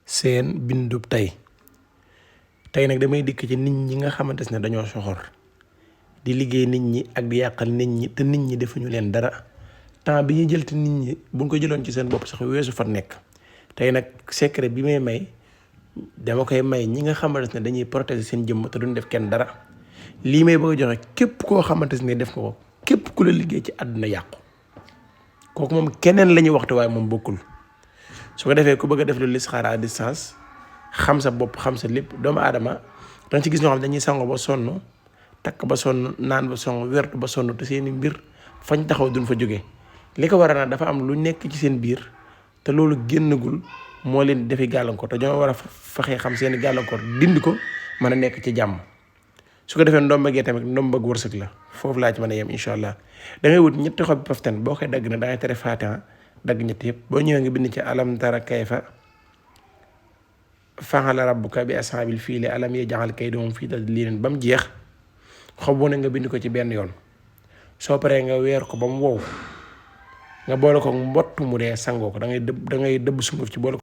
seen bindub tey nag damay dikk ci nit ñi nga xamante ne dañoo soxor di liggéey nit ñi ak di yàqal nit ñi te nit ñi defuñu leen dara temps bi ñuy jël te nit ñi buñ ko jëloon ci seen bopp sax weesu fa nekk. tey nag secret bi may dama koy may ñi nga xamante ne dañuy protéger seen jëmm te duñ def kenn dara lii may bëgg a joxe képp koo xamante ne def nga ko képp ku la liggéey ci àdduna yàqu kooku moom keneen la ñuy waxtu waaye moom bokkul. su ko defee ku bëgg a def lu listixaar à distance xam sa bopp xam sa lépp doomu aadama danga ci gis ñoo xam dañuy sango ba sonn takk ba sonn naan ba sonn wertu ba sonn te seeni mbir fañ taxaw duñ fa jóge li ko waral nag dafa am lu nekk ci seen biir te loolu génnagul moo leen defi gàllankoor te ñoo war a fexee xam seeni gàllankoor dindi ko mën a nekk ci jàmm. su ko defee ndomba gee tamit ndomba wërsëg la foofu laa ci mën a yem incha allah da ngay wut ñetti xob paftan boo koy dagg na da ngay tere Faatiha dagg ñetti yëpp boo ñëwee nga bind ci alam tara kayfa fa'ala rabbuka bi ashaabil fiili alam yaj'al kaydahum fii tadliil ba mu jeex xob wu ne nga bind ko ci benn yoon soo paree nga weer ko ba mu wow nga boole ko mbott mu dee sangoo ko da ngay dëbb sunguf ci boole ko